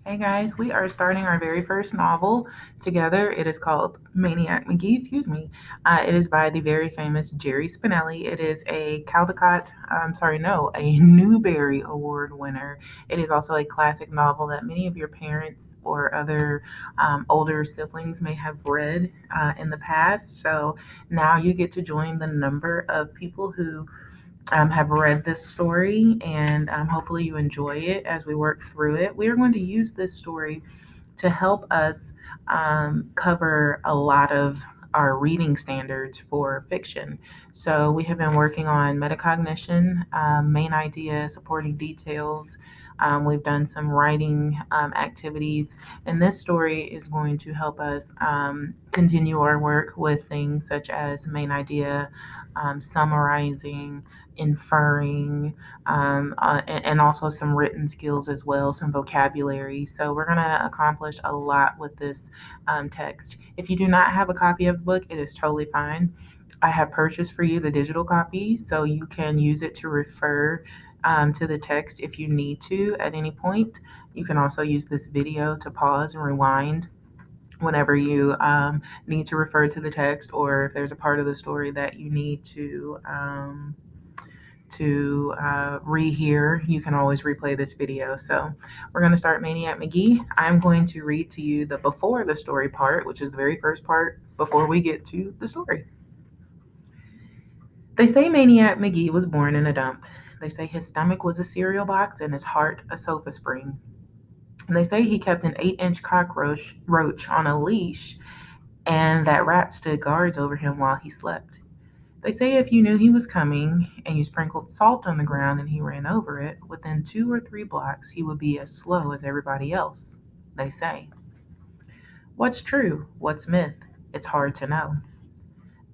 Hey guys, we are starting our very first novel together. It is called Maniac Magee, excuse me. It is by the very famous Jerry Spinelli. It is a Caldecott, I'm sorry, no, a Newbery Award winner. It is also a classic novel that many of your parents or other older siblings may have read in the past. So now you get to join the number of people who have read this story, and hopefully you enjoy it as we work through it. We are going to use this story to help us cover a lot of our reading standards for fiction. So, we have been working on metacognition, main idea, supporting details. We've done some writing activities, and this story is going to help us continue our work with things such as main idea, summarizing, inferring, and also some written skills as well, some vocabulary. So we're going to accomplish a lot with this text. If you do not have a copy of the book, it is totally fine. I have purchased for you the digital copy, so you can use it to refer to the text if you need to at any point. You can also use this video to pause and rewind whenever you need to refer to the text, or if there's a part of the story that you need to rehear, you can always replay this video. So we're going to start Maniac Magee. I'm going to read to you the before the story part, which is the very first part before we get to the story. They say Maniac Magee was born in a dump. They say his stomach was a cereal box and his heart a sofa spring. And they say he kept an 8-inch cockroach roach on a leash and that rat stood guards over him while he slept. They say if you knew he was coming and you sprinkled salt on the ground and he ran over it, within 2 or 3 blocks he would be as slow as everybody else. They say. What's true? What's myth? It's hard to know.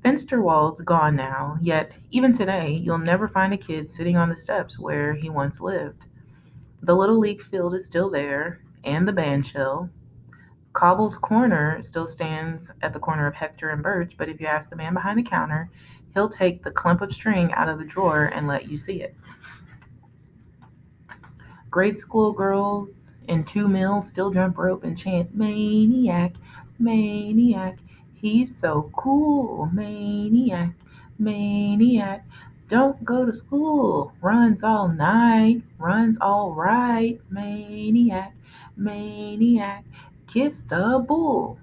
Finsterwald's gone now, yet even today you'll never find a kid sitting on the steps where he once lived. The little league field is still there, and the bandshell. Cobble's corner still stands at the corner of Hector and Birch, but if you ask the man behind the counter, he'll take the clump of string out of the drawer and let you see it. Grade school girls in 2 mills still jump rope and chant, Maniac, Maniac, he's so cool, Maniac, Maniac. Don't go to school, runs all night, runs all right, Maniac, Maniac, kiss the bull.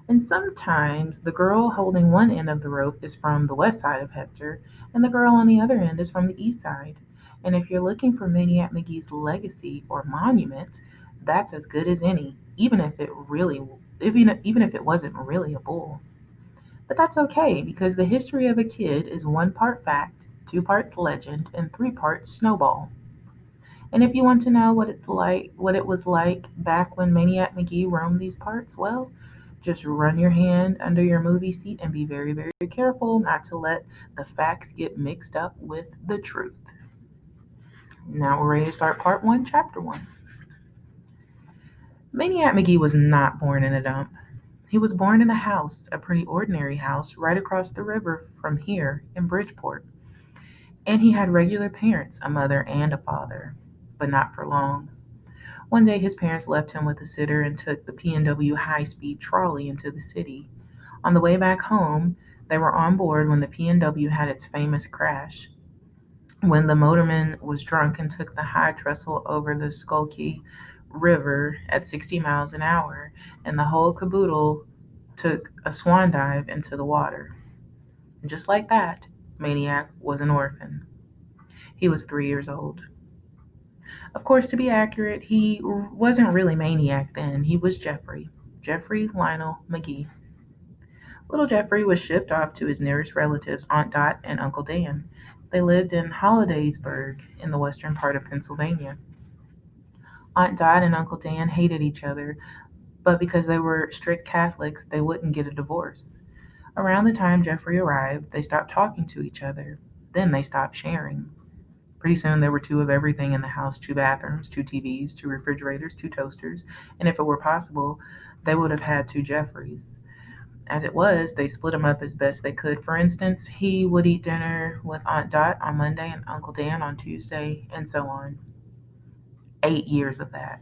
And sometimes the girl holding one end of the rope is from the west side of Hector, and the girl on the other end is from the east side. And if you're looking for Maniac McGee's legacy or monument, that's as good as any, even if it wasn't really a bull. But that's okay because the history of a kid is 1 part fact, 2 parts legend, and 3 parts snowball. And if you want to know what it was like back when Maniac McGee roamed these parts, well, just run your hand under your movie seat and be very, very careful not to let the facts get mixed up with the truth. Now we're ready to start part 1, chapter 1. Maniac McGee was not born in a dump. He was born in a house, a pretty ordinary house, right across the river from here in Bridgeport. And he had regular parents, a mother and a father, but not for long. One day his parents left him with a sitter and took the P&W high-speed trolley into the city. On the way back home, they were on board when the P&W had its famous crash, when the motorman was drunk and took the high trestle over the Schuylkill River at 60 miles an hour, and the whole caboodle took a swan dive into the water. Just like that, Maniac was an orphan. He was 3 years old. Of course, to be accurate, he wasn't really Maniac then. He was Jeffrey Lionel McGee. Little Jeffrey was shipped off to his nearest relatives, Aunt Dot and Uncle Dan. They lived in Hollidaysburg in the western part of Pennsylvania. Aunt Dot and Uncle Dan hated each other, but because they were strict Catholics, they wouldn't get a divorce. Around the time Jeffrey arrived, they stopped talking to each other. Then they stopped sharing. Pretty soon there were 2 of everything in the house: 2 bathrooms, 2 TVs, 2 refrigerators, 2 toasters, and if it were possible, they would have had 2 Jeffreys. As it was, they split them up as best they could. For instance, he would eat dinner with Aunt Dot on Monday and Uncle Dan on Tuesday, and so on. 8 years of that.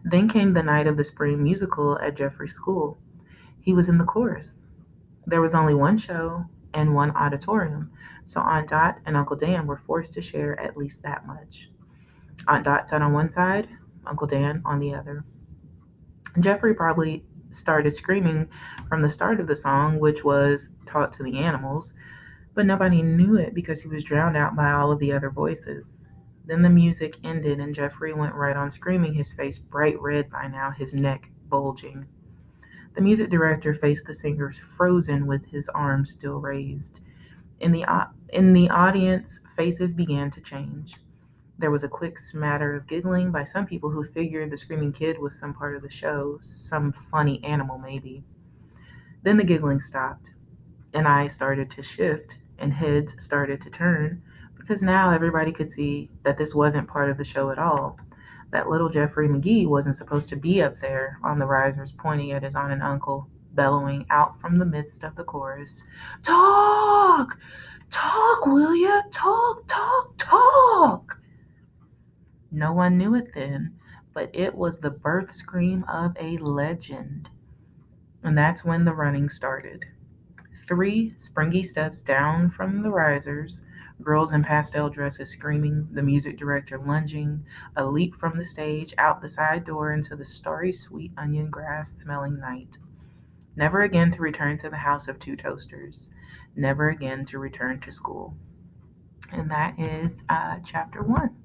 Then came the night of the spring musical at Jeffrey's school. He was in the chorus. There was only one show and one auditorium, so Aunt Dot and Uncle Dan were forced to share at least that much. Aunt Dot sat on one side, Uncle Dan on the other. Jeffrey probably started screaming from the start of the song, which was taught to the animals, but nobody knew it because he was drowned out by all of the other voices. Then the music ended and Jeffrey went right on screaming, his face bright red by now, his neck bulging. The music director faced the singers frozen with his arms still raised. In the audience, faces began to change. There was a quick smatter of giggling by some people who figured the screaming kid was some part of the show, some funny animal maybe. Then the giggling stopped, and eyes started to shift, and heads started to turn, because now everybody could see that this wasn't part of the show at all. That little Jeffrey Magee wasn't supposed to be up there on the risers, pointing at his aunt and uncle, bellowing out from the midst of the chorus, "Talk! Talk, will ya? Talk, talk, talk!" No one knew it then, but it was the birth scream of a legend. And that's when the running started. 3 springy steps down from the risers, girls in pastel dresses screaming, the music director lunging, a leap from the stage, out the side door into the starry sweet onion grass smelling night. Never again to return to the house of 2 toasters. Never again to return to school. And that is chapter 1.